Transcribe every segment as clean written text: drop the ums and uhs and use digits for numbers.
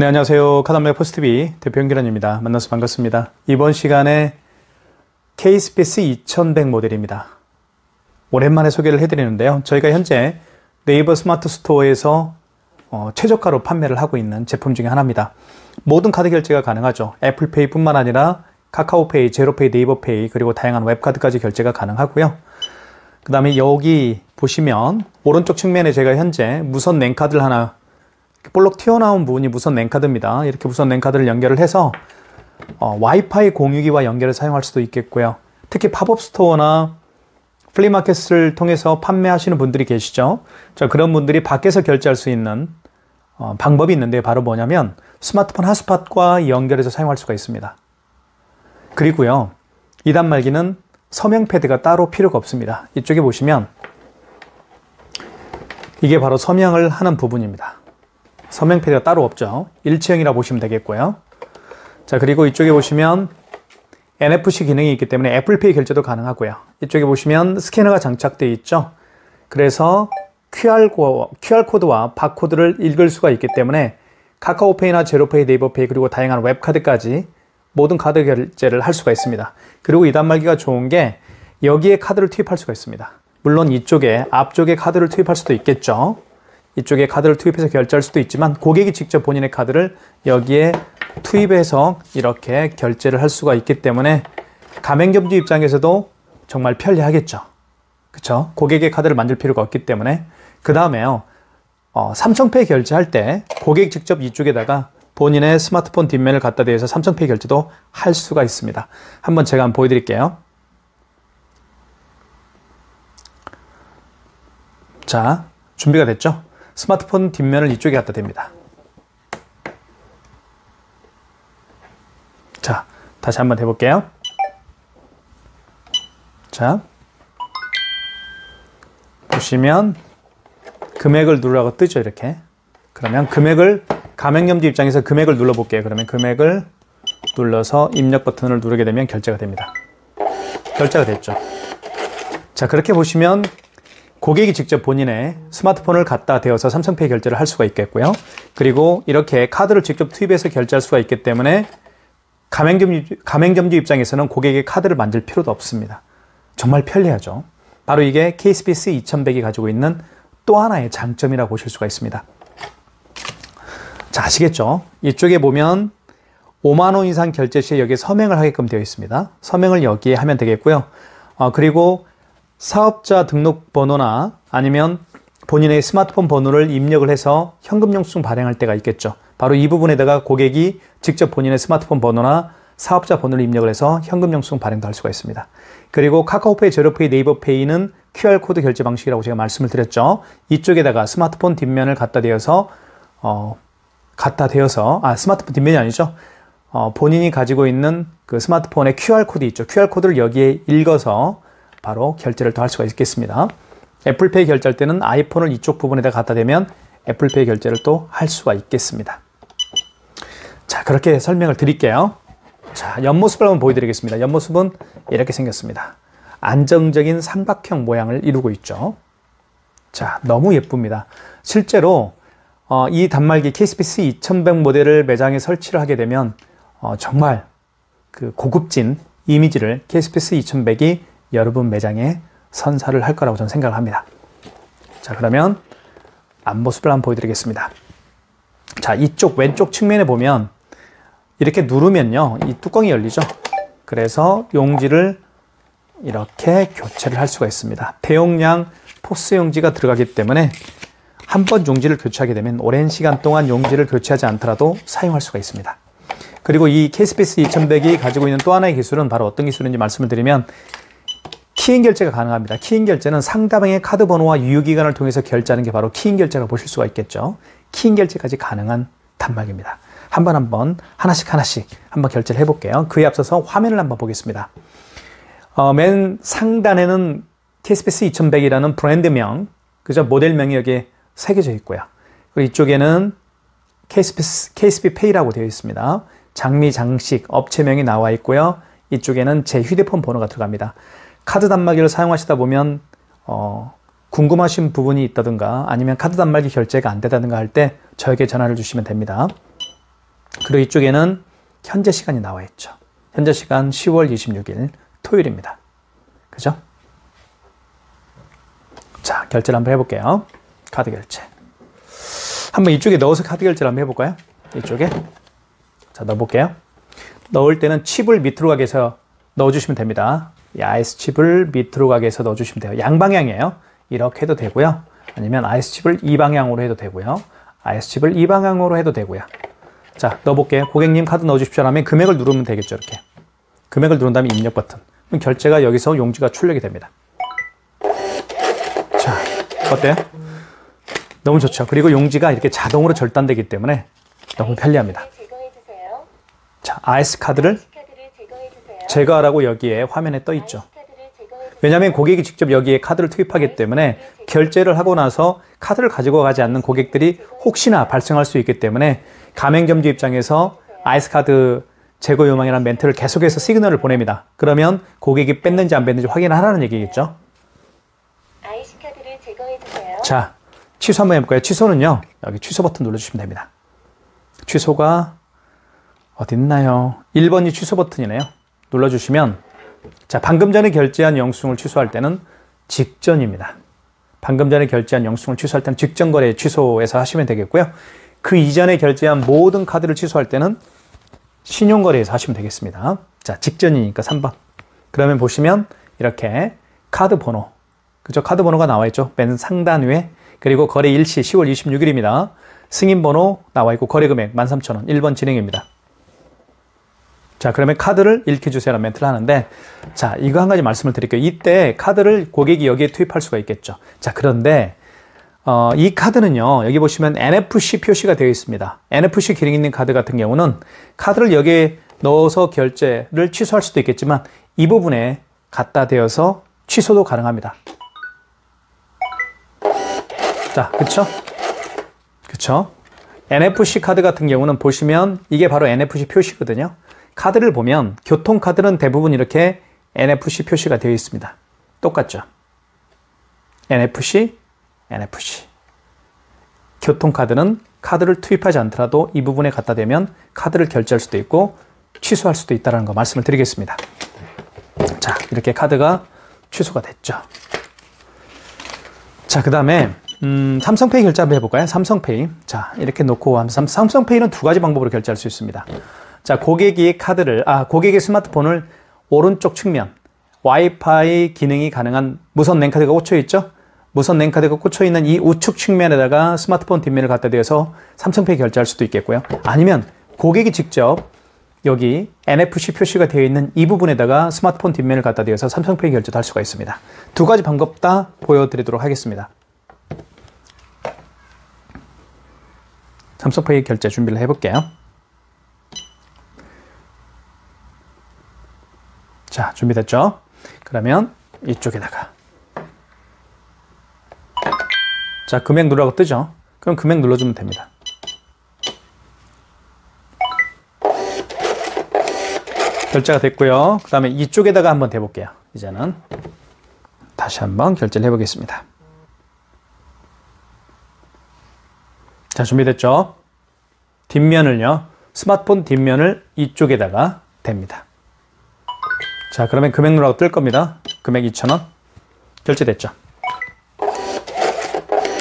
네, 안녕하세요. 카드한마의 포스트비 대표 연결원입니다. 만나서 반갑습니다. 이번 시간에 K-스페이스 2100 모델입니다. 오랜만에 소개를 해드리는데요. 저희가 현재 네이버 스마트 스토어에서 최저가로 판매를 하고 있는 제품 중에 하나입니다. 모든 카드 결제가 가능하죠. 애플페이 뿐만 아니라 카카오페이, 제로페이, 네이버페이, 그리고 다양한 웹카드까지 결제가 가능하고요. 그 다음에 여기 보시면 오른쪽 측면에 제가 현재 무선 랜카드를 하나 볼록 튀어나온 부분이 무선 랜카드입니다. 이렇게 무선 랜카드를 연결을 해서 와이파이 공유기와 연결을 사용할 수도 있겠고요. 특히 팝업 스토어나 플리마켓을 통해서 판매하시는 분들이 계시죠. 자, 그런 분들이 밖에서 결제할 수 있는 방법이 있는데 바로 뭐냐면 스마트폰 핫스팟과 연결해서 사용할 수가 있습니다. 그리고요, 이 단말기는 서명 패드가 따로 필요가 없습니다. 이쪽에 보시면 이게 바로 서명을 하는 부분입니다. 서명 패드가 따로 없죠. 일체형이라 보시면 되겠고요. 자, 그리고 이쪽에 보시면 NFC 기능이 있기 때문에 애플페이 결제도 가능하고요. 이쪽에 보시면 스캐너가 장착되어 있죠. 그래서 QR코드와 바코드를 읽을 수가 있기 때문에 카카오페이나 제로페이, 네이버페이, 그리고 다양한 웹카드까지 모든 카드 결제를 할 수가 있습니다. 그리고 이 단말기가 좋은 게 여기에 카드를 투입할 수가 있습니다. 물론 이쪽에 앞쪽에 카드를 투입할 수도 있겠죠. 이쪽에 카드를 투입해서 결제할 수도 있지만 고객이 직접 본인의 카드를 여기에 투입해서 이렇게 결제를 할 수가 있기 때문에 가맹점주 입장에서도 정말 편리하겠죠. 그쵸? 고객의 카드를 만질 필요가 없기 때문에. 그 다음에요, 삼성페이 결제할 때 고객 직접 이쪽에다가 본인의 스마트폰 뒷면을 갖다 대서 삼성페이 결제도 할 수가 있습니다. 한번 제가 한번 보여드릴게요. 자, 준비가 됐죠? 스마트폰 뒷면을 이쪽에 갖다 댑니다. 자, 다시 한번 해볼게요. 자, 보시면 금액을 누르라고 뜨죠, 이렇게. 그러면 금액을, 가맹점주 입장에서 금액을 눌러볼게요. 그러면 금액을 눌러서 입력 버튼을 누르게 되면 결제가 됩니다. 결제가 됐죠. 자, 그렇게 보시면 고객이 직접 본인의 스마트폰을 갖다 대어서 삼성페이 결제를 할 수가 있겠고요. 그리고 이렇게 카드를 직접 투입해서 결제할 수가 있기 때문에 가맹점주 입장에서는 고객의 카드를 만질 필요도 없습니다. 정말 편리하죠. 바로 이게 K-스페이스 2100이 가지고 있는 또 하나의 장점이라고 보실 수가 있습니다. 자, 아시겠죠? 이쪽에 보면 5만 원 이상 결제 시에 여기에 서명을 하게끔 되어 있습니다. 서명을 여기에 하면 되겠고요. 그리고 사업자 등록번호나 아니면 본인의 스마트폰 번호를 입력을 해서 현금 영수증 발행할 때가 있겠죠. 바로 이 부분에다가 고객이 직접 본인의 스마트폰 번호나 사업자 번호를 입력을 해서 현금 영수증 발행도 할 수가 있습니다. 그리고 카카오페이, 제로페이, 네이버페이는 QR코드 결제 방식이라고 제가 말씀을 드렸죠. 이쪽에다가 스마트폰 뒷면을 갖다 대어서 스마트폰 뒷면이 아니죠. 본인이 가지고 있는 그 스마트폰에 QR코드 있죠. QR코드를 여기에 읽어서 바로 결제를 또 할 수가 있겠습니다. 애플페이 결제할 때는 아이폰을 이쪽 부분에다 갖다 대면 애플페이 결제를 또 할 수가 있겠습니다. 자, 그렇게 설명을 드릴게요. 자, 옆모습을 한번 보여드리겠습니다. 옆모습은 이렇게 생겼습니다. 안정적인 삼각형 모양을 이루고 있죠. 자, 너무 예쁩니다. 실제로 이 단말기 K-스페이스 2100 모델을 매장에 설치를 하게 되면 정말 그 고급진 이미지를 K-스페이스 2100이 여러분 매장에 선사를 할 거라고 저는 생각을 합니다. 자, 그러면 앞모습을 한번 보여드리겠습니다. 자, 이쪽 왼쪽 측면에 보면 이렇게 누르면요, 이 뚜껑이 열리죠. 그래서 용지를 이렇게 교체를 할 수가 있습니다. 대용량 포스 용지가 들어가기 때문에 한 번 용지를 교체하게 되면 오랜 시간 동안 용지를 교체하지 않더라도 사용할 수가 있습니다. 그리고 이 K-스페이스 2100이 가지고 있는 또 하나의 기술은 바로 어떤 기술인지 말씀을 드리면 키인 결제가 가능합니다. 키인 결제는 상대방의 카드 번호와 유효기간을 통해서 결제하는 게 바로 키인 결제라고 보실 수가 있겠죠. 키인 결제까지 가능한 단말기입니다. 한번 하나씩 한번 결제를 해볼게요. 그에 앞서서 화면을 한번 보겠습니다. 맨 상단에는 K-스페이스 2100이라는 브랜드명, 그죠? 모델명이 여기에 새겨져 있고요. 그리고 이쪽에는 KSP 페이라고 되어 있습니다. 장미, 장식, 업체명이 나와 있고요. 이쪽에는 제 휴대폰 번호가 들어갑니다. 카드 단말기를 사용하시다 보면 궁금하신 부분이 있다든가 아니면 카드 단말기 결제가 안 되다든가 할 때 저에게 전화를 주시면 됩니다. 그리고 이쪽에는 현재 시간이 나와 있죠. 현재 시간 10월 26일 토요일입니다. 그죠? 자, 결제를 한번 해볼게요. 카드 결제. 한번 이쪽에 넣어서 카드 결제를 한번 해볼까요? 이쪽에. 자, 넣어볼게요. 넣을 때는 칩을 밑으로 가게 해서 넣어주시면 됩니다. 이 아이스 칩을 밑으로 가게 해서 넣어주시면 돼요. 양방향이에요. 이렇게 해도 되고요. 아니면 아이스 칩을 이 방향으로 해도 되고요. 아이스 칩을 이 방향으로 해도 되고요. 자, 넣어볼게요. 고객님 카드 넣어주십시오 하면 금액을 누르면 되겠죠. 이렇게. 금액을 누른 다음에 입력 버튼. 그럼 결제가 여기서 용지가 출력이 됩니다. 자, 어때요? 너무 좋죠. 그리고 용지가 이렇게 자동으로 절단되기 때문에 너무 편리합니다. 자, 아이스 카드를 제거하라고 여기에 화면에 떠 있죠. 왜냐하면 고객이 직접 여기에 카드를 투입하기 때문에 결제를 하고 나서 카드를 가지고 가지 않는 고객들이 혹시나 발생할 수 있기 때문에 가맹점주 입장에서 아이스 카드 제거 요망이라는 멘트를 계속해서 시그널을 보냅니다. 그러면 고객이 뺐는지 안 뺐는지 확인하라는 얘기겠죠. 자, 취소 한번 해볼까요? 취소는요, 여기 취소 버튼 눌러주시면 됩니다. 취소가 어디 있나요? 1번이 취소 버튼이네요. 눌러주시면, 자, 방금 전에 결제한 영수증을 취소할 때는 직전입니다. 방금 전에 결제한 영수증을 취소할 때는 직전 거래 취소해서 하시면 되겠고요. 그 이전에 결제한 모든 카드를 취소할 때는 신용거래에서 하시면 되겠습니다. 자, 직전이니까 3번. 그러면 보시면 이렇게 카드 번호, 그죠? 카드 번호가 나와 있죠. 맨 상단 위에. 그리고 거래 일시 10월 26일입니다. 승인 번호 나와 있고 거래 금액 13,000원. 1번 진행입니다. 자, 그러면 카드를 읽혀주세요라는 멘트를 하는데, 자, 이거 한 가지 말씀을 드릴게요. 이때 카드를 고객이 여기에 투입할 수가 있겠죠. 자, 그런데 이 카드는요, 여기 보시면 NFC 표시가 되어 있습니다. NFC 기능 있는 카드 같은 경우는 카드를 여기에 넣어서 결제를 취소할 수도 있겠지만 이 부분에 갖다 대어서 취소도 가능합니다. 자, 그쵸? 그쵸? NFC 카드 같은 경우는 보시면 이게 바로 NFC 표시거든요. 카드를 보면 교통카드는 대부분 이렇게 NFC 표시가 되어 있습니다. 똑같죠? NFC, NFC. 교통카드는 카드를 투입하지 않더라도 이 부분에 갖다 대면 카드를 결제할 수도 있고 취소할 수도 있다는 거 말씀을 드리겠습니다. 자, 이렇게 카드가 취소가 됐죠. 자, 그 다음에 삼성페이 결제 한번 해볼까요? 삼성페이. 자, 이렇게 놓고 삼성페이는 두 가지 방법으로 결제할 수 있습니다. 자, 고객이 고객의 스마트폰을 오른쪽 측면 와이파이 기능이 가능한 무선 랜카드가 꽂혀 있죠? 무선 랜카드가 꽂혀 있는 이 우측 측면에다가 스마트폰 뒷면을 갖다 대서 삼성페이 결제할 수도 있겠고요. 아니면 고객이 직접 여기 NFC 표시가 되어 있는 이 부분에다가 스마트폰 뒷면을 갖다 대서 삼성페이 결제도 할 수가 있습니다. 두 가지 방법 다 보여드리도록 하겠습니다. 삼성페이 결제 준비를 해볼게요. 자, 준비됐죠? 그러면 이쪽에다가 자, 금액 누르라고 뜨죠? 그럼 금액 눌러주면 됩니다. 결제가 됐고요. 그 다음에 이쪽에다가 한번 대볼게요. 이제는 다시 한번 결제를 해보겠습니다. 자, 준비됐죠? 뒷면을요, 스마트폰 뒷면을 이쪽에다가 댑니다. 자, 그러면 금액 누르라고 뜰 겁니다. 금액 2,000원. 결제됐죠?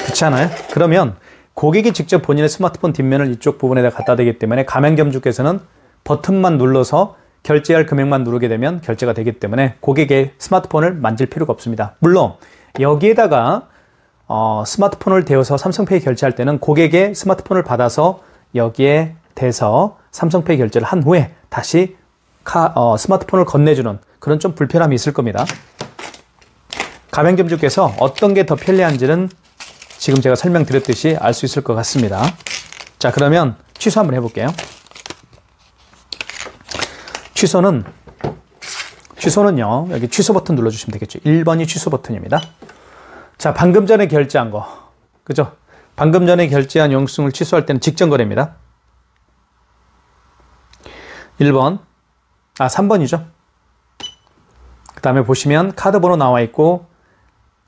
그렇지 않아요? 그러면 고객이 직접 본인의 스마트폰 뒷면을 이쪽 부분에다 갖다 대기 때문에 가맹점주께서는 버튼만 눌러서 결제할 금액만 누르게 되면 결제가 되기 때문에 고객의 스마트폰을 만질 필요가 없습니다. 물론 여기에다가 스마트폰을 대어서 삼성페이 결제할 때는 고객의 스마트폰을 받아서 여기에 대서 삼성페이 결제를 한 후에 다시 스마트폰을 건네주는 그런 좀 불편함이 있을 겁니다. 가맹점주께서 어떤 게 더 편리한지는 지금 제가 설명드렸듯이 알 수 있을 것 같습니다. 자, 그러면 취소 한번 해볼게요. 취소는요, 여기 취소 버튼 눌러주시면 되겠죠. 1번이 취소 버튼입니다. 자, 방금 전에 결제한 거, 그죠? 방금 전에 결제한 영수증을 취소할 때는 직전 거래입니다. 1번, 3번이죠. 그 다음에 보시면 카드 번호 나와 있고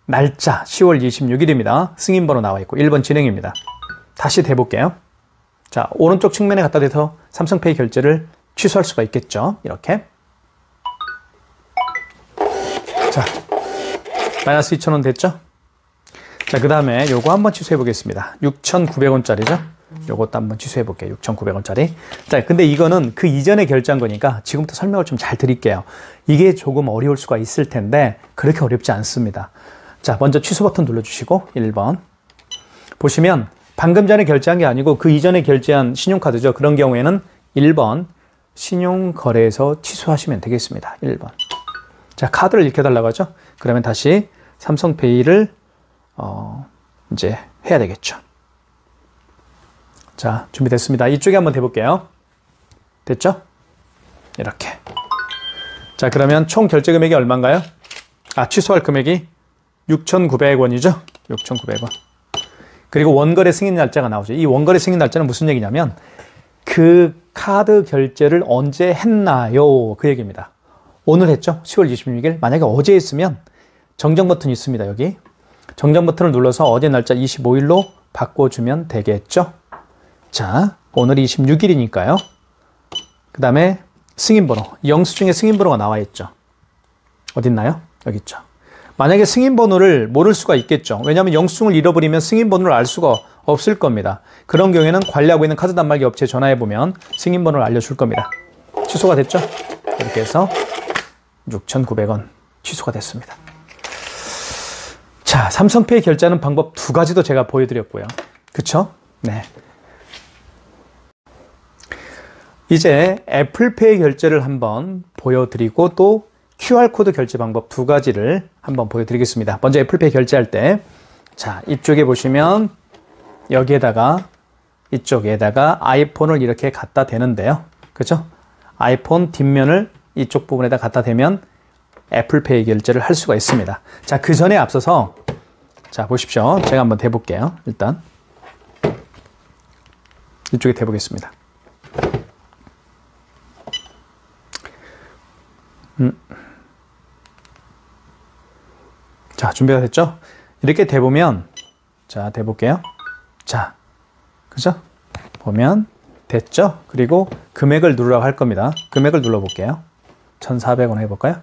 날짜 10월 26일입니다. 승인 번호 나와 있고 1번 진행입니다. 다시 대볼게요. 자, 오른쪽 측면에 갖다 대서 삼성페이 결제를 취소할 수가 있겠죠. 이렇게. 자, 마이너스 2,000원 됐죠? 자, 그 다음에 요거 한번 취소해 보겠습니다. 6,900원짜리죠? 요것도 한번 취소해 볼게요. 6,900원짜리. 자, 근데 이거는 그 이전에 결제한 거니까 지금부터 설명을 좀 잘 드릴게요. 이게 조금 어려울 수가 있을 텐데 그렇게 어렵지 않습니다. 자, 먼저 취소 버튼 눌러주시고 1번. 보시면 방금 전에 결제한 게 아니고 그 이전에 결제한 신용카드죠. 그런 경우에는 1번 신용거래에서 취소하시면 되겠습니다. 1번. 자, 카드를 읽혀달라고 하죠. 그러면 다시 삼성페이를 이제 해야 되겠죠. 자, 준비됐습니다. 이쪽에 한번 대볼게요. 됐죠? 이렇게. 자, 그러면 총 결제 금액이 얼마인가요? 취소할 금액이 6,900원이죠? 6,900원. 그리고 원거래 승인 날짜가 나오죠. 이 원거래 승인 날짜는 무슨 얘기냐면 그 카드 결제를 언제 했나요? 그 얘기입니다. 오늘 했죠? 10월 26일. 만약에 어제 했으면 정정 버튼이 있습니다. 여기. 정정 버튼을 눌러서 어제 날짜 25일로 바꿔주면 되겠죠? 자, 오늘이 26일이니까요. 그 다음에 승인번호. 영수증에 승인번호가 나와 있죠. 어디 있나요? 여기 있죠. 만약에 승인번호를 모를 수가 있겠죠. 왜냐하면 영수증을 잃어버리면 승인번호를 알 수가 없을 겁니다. 그런 경우에는 관리하고 있는 카드 단말기 업체에 전화해보면 승인번호를 알려줄 겁니다. 취소가 됐죠? 이렇게 해서 6,900원 취소가 됐습니다. 자, 삼성페이 결제하는 방법 두 가지도 제가 보여드렸고요. 그쵸? 네. 이제 애플페이 결제를 한번 보여드리고 또 QR코드 결제 방법 두 가지를 한번 보여드리겠습니다. 먼저 애플페이 결제할 때, 자, 이쪽에 보시면 여기에다가 이쪽에다가 아이폰을 이렇게 갖다 대는데요. 그죠? 아이폰 뒷면을 이쪽 부분에다 갖다 대면 애플페이 결제를 할 수가 있습니다. 자, 그 전에 앞서서 자, 보십시오. 제가 한번 대볼게요. 일단 이쪽에 대보겠습니다. 자, 준비가 됐죠? 이렇게 대보면, 자, 대볼게요. 자, 그죠? 보면 됐죠? 그리고 금액을 누르라고 할 겁니다. 금액을 눌러볼게요. 1,400원 해볼까요?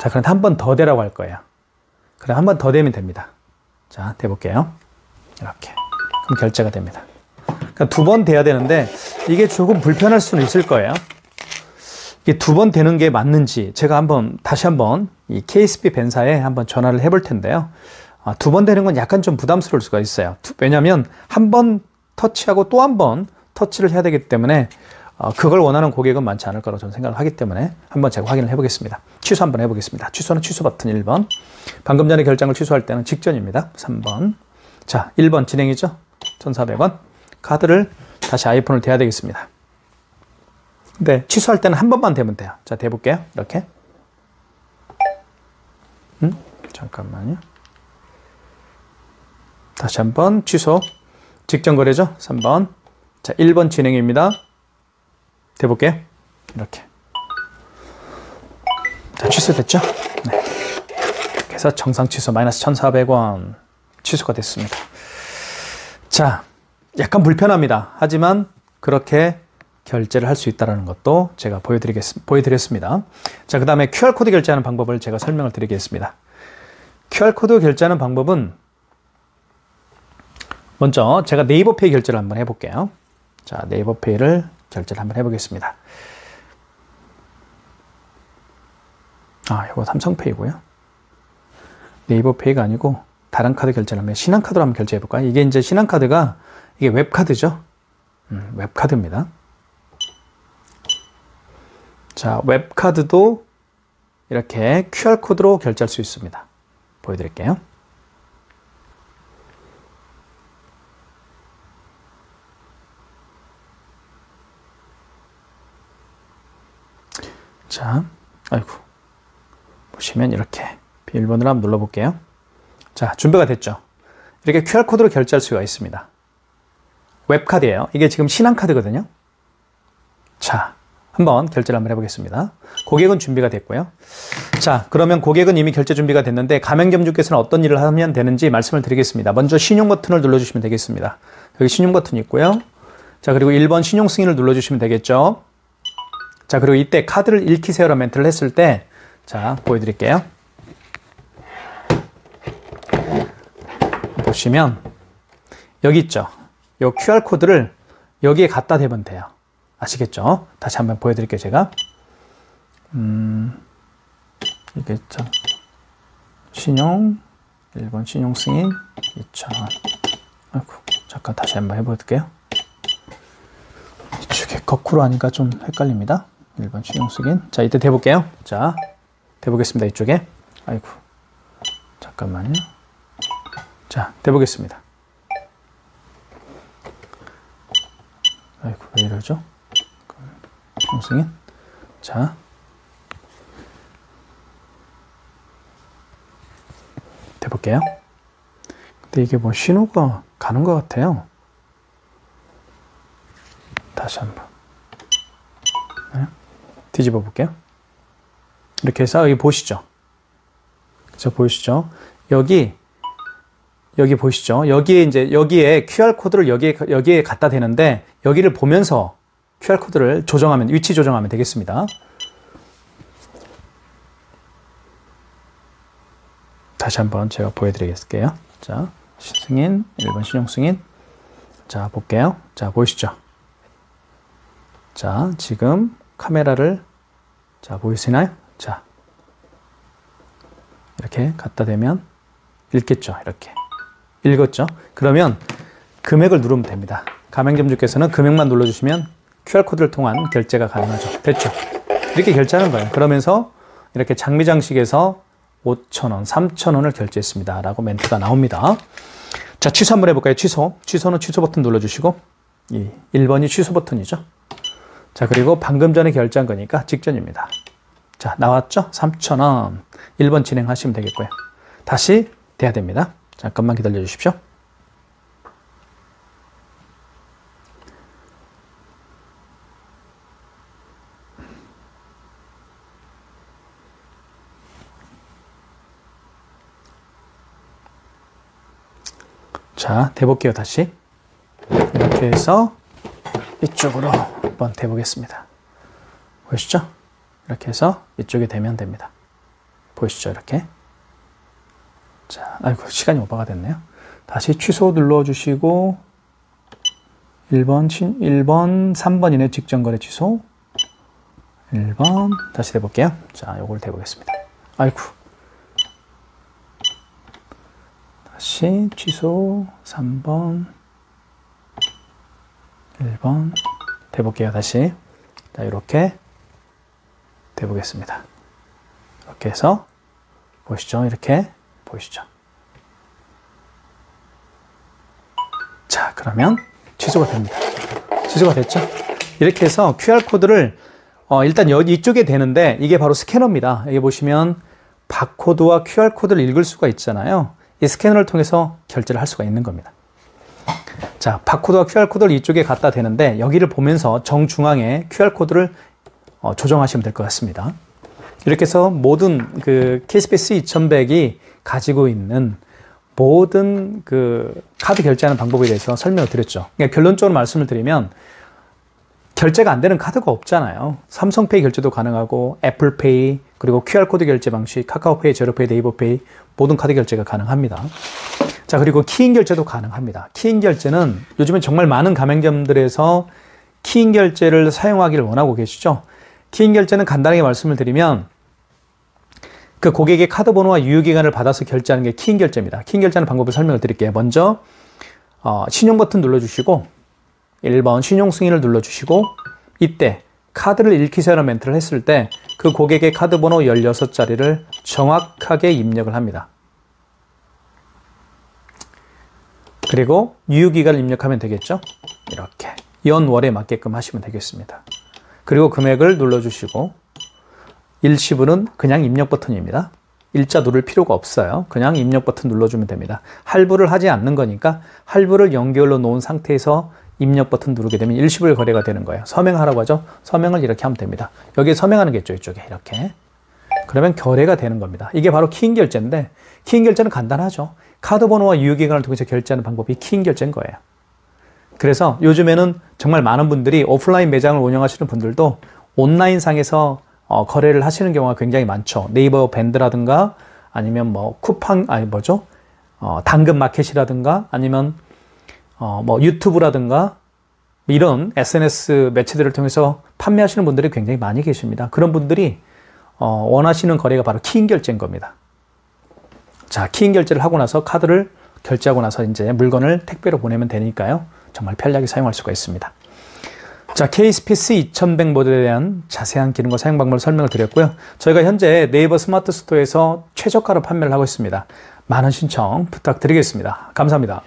자, 그럼 한 번 더 대라고 할 거예요. 그럼 한 번 더 대면 됩니다. 자, 대볼게요. 이렇게. 그럼 결제가 됩니다. 그러니까 두 번 돼야 되는데 이게 조금 불편할 수는 있을 거예요. 이게 두 번 되는 게 맞는지 제가 다시 한번 이 KSB 벤사에 한번 전화를 해볼 텐데요. 두 번 되는 건 약간 좀 부담스러울 수가 있어요. 왜냐하면 한 번 터치하고 또 한 번 터치를 해야 되기 때문에 그걸 원하는 고객은 많지 않을 거라고 저는 생각을 하기 때문에 한번 제가 확인을 해보겠습니다. 취소 한번 해보겠습니다. 취소는 취소 버튼 1번. 방금 전에 결장을 취소할 때는 직전입니다. 3번. 자, 1번 진행이죠. 1,400원. 카드를 다시 아이폰을 대야 되겠습니다. 네, 취소할 때는 한 번만 대면 돼요. 자, 대볼게요. 이렇게. 잠깐만요. 다시 한번 취소. 직전 거래죠. 3번. 자, 1번 진행입니다. 대볼게요. 이렇게. 자, 취소됐죠? 네. 그래서 정상 취소 마이너스 1,400원 취소가 됐습니다. 자, 약간 불편합니다. 하지만 그렇게 결제를 할 수 있다는 것도 제가 보여드렸습니다. 자, 그 다음에 QR코드 결제하는 방법을 제가 설명을 드리겠습니다. QR코드 결제하는 방법은 먼저 제가 네이버페이 결제를 한번 해볼게요. 자, 네이버페이를 결제를 한번 해보겠습니다. 이거 삼성페이고요. 네이버페이가 아니고 다른 카드 결제를 하면 신한카드로 한번 결제해볼까요? 이게 이제 신한카드가 이게 웹카드죠. 웹카드입니다. 자, 웹카드도 이렇게 QR코드로 결제할 수 있습니다. 보여드릴게요. 자, 아이고. 보시면 이렇게 비밀번호를 한번 눌러볼게요. 자, 준비가 됐죠? 이렇게 QR코드로 결제할 수가 있습니다. 웹카드예요. 이게 지금 신한카드거든요. 자, 한번 결제를 한번 해보겠습니다. 고객은 준비가 됐고요. 자, 그러면 고객은 이미 결제 준비가 됐는데 가맹점주께서는 어떤 일을 하면 되는지 말씀을 드리겠습니다. 먼저 신용 버튼을 눌러주시면 되겠습니다. 여기 신용 버튼이 있고요. 자, 그리고 1번 신용 승인을 눌러주시면 되겠죠. 자, 그리고 이때 카드를 읽히세요라고 멘트를 했을 때, 자, 보여드릴게요. 보시면, 여기 있죠. 요 QR코드를 여기에 갖다 대면 돼요. 아시겠죠? 다시 한번 보여드릴게요, 제가. 이게 있죠. 신용, 1번 신용 승인, 2,000원. 아이고, 잠깐 다시 한번 해볼게요. 이쪽에 거꾸로 하니까 좀 헷갈립니다. 1번 신용 승인. 자, 이때 대볼게요. 자, 대보겠습니다. 이쪽에. 아이고, 잠깐만요. 자, 대보겠습니다. 아이고, 왜 이러죠? 신용 승인. 자. 해볼게요. 근데 이게 뭐 신호가 가는 것 같아요. 다시 한번. 네. 뒤집어 볼게요. 이렇게 해서 여기 보시죠. 그죠? 보이시죠? 여기 보시죠? 여기에 QR코드를 여기에 갖다 대는데 여기를 보면서 QR코드를 위치 조정하면 되겠습니다. 다시 한번 제가 보여드리겠습니다. 자, 승인, 1번 신용 승인. 자, 볼게요. 자, 보이시죠? 자, 지금 카메라를, 자, 보이시나요? 자, 이렇게 갖다 대면 읽겠죠? 이렇게. 읽었죠? 그러면 금액을 누르면 됩니다. 가맹점주께서는 금액만 눌러주시면 QR코드를 통한 결제가 가능하죠. 됐죠? 이렇게 결제하는 거예요. 그러면서 이렇게 장미장식에서 5,000원, 3,000원을 결제했습니다. 라고 멘트가 나옵니다. 자, 취소 한번 해볼까요? 취소. 취소는 취소 버튼 눌러주시고, 1번이 취소 버튼이죠. 자, 그리고 방금 전에 결제한 거니까 직전입니다. 자, 나왔죠? 3,000원. 1번 진행하시면 되겠고요. 다시 돼야 됩니다. 잠깐만 기다려 주십시오. 자, 대볼게요, 다시. 이렇게 해서 이쪽으로 한번 대보겠습니다. 보이시죠? 이렇게 해서 이쪽에 대면 됩니다. 보이시죠? 이렇게. 자, 아이고, 시간이 오버가 됐네요. 다시 취소 눌러주시고, 1번, 3번이네, 직전거래 취소. 1번, 다시 대볼게요. 자, 요걸 대보겠습니다. 아이고. 다시 취소 3번 1번 대볼게요. 다시 자, 이렇게 대보겠습니다. 이렇게 해서 보시죠. 이렇게 보이시죠. 자, 그러면 취소가 됩니다. 취소가 됐죠? 이렇게 해서 QR코드를 일단 이쪽에 대는데 이게 바로 스캐너입니다. 여기 보시면 바코드와 QR코드를 읽을 수가 있잖아요. 이 스캐너를 통해서 결제를 할 수가 있는 겁니다. 자, 바코드와 QR코드를 이쪽에 갖다 대는데 여기를 보면서 정중앙에 QR코드를 조정하시면 될 것 같습니다. 이렇게 해서 모든 그 KSPS 2100이 가지고 있는 모든 그 카드 결제하는 방법에 대해서 설명을 드렸죠. 그러니까 결론적으로 말씀을 드리면 결제가 안 되는 카드가 없잖아요. 삼성페이 결제도 가능하고 애플페이, 그리고 QR코드 결제 방식, 카카오페이, 제로페이, 네이버페이 모든 카드 결제가 가능합니다. 자, 그리고 키인 결제도 가능합니다. 키인 결제는 요즘엔 정말 많은 가맹점들에서 키인 결제를 사용하기를 원하고 계시죠. 키인 결제는 간단하게 말씀을 드리면 그 고객의 카드 번호와 유효기간을 받아서 결제하는 게 키인 결제입니다. 키인 결제하는 방법을 설명을 드릴게요. 먼저 신용 버튼 눌러주시고 1번 신용 승인을 눌러주시고 이때 카드를 읽히세요라는 멘트를 했을 때 그 고객의 카드 번호 16자리를 정확하게 입력을 합니다. 그리고 유효기간을 입력하면 되겠죠. 이렇게 연월에 맞게끔 하시면 되겠습니다. 그리고 금액을 눌러주시고 일시불은 그냥 입력 버튼입니다. 일자 누를 필요가 없어요. 그냥 입력 버튼 눌러주면 됩니다. 할부를 하지 않는 거니까 할부를 연결로 놓은 상태에서 입력 버튼 누르게 되면 일시불 거래가 되는 거예요. 서명하라고 하죠. 서명을 이렇게 하면 됩니다. 여기에 서명하는 게 있죠. 이쪽에 이렇게. 그러면 거래가 되는 겁니다. 이게 바로 키인 결제인데 키인 결제는 간단하죠. 카드 번호와 유효기간을 통해서 결제하는 방법이 키인 결제인 거예요. 그래서 요즘에는 정말 많은 분들이 오프라인 매장을 운영하시는 분들도 온라인 상에서 거래를 하시는 경우가 굉장히 많죠. 네이버 밴드라든가 아니면 뭐 당근 마켓이라든가 아니면 뭐 유튜브라든가 이런 SNS 매체들을 통해서 판매하시는 분들이 굉장히 많이 계십니다. 그런 분들이 원하시는 거래가 바로 키인 결제인 겁니다. 자, 키인 결제를 하고 나서 카드를 결제하고 나서 이제 물건을 택배로 보내면 되니까요. 정말 편리하게 사용할 수가 있습니다. 자, KSPC 2100 모델에 대한 자세한 기능과 사용 방법을 설명을 드렸고요. 저희가 현재 네이버 스마트 스토어에서 최저가로 판매를 하고 있습니다. 많은 신청 부탁드리겠습니다. 감사합니다.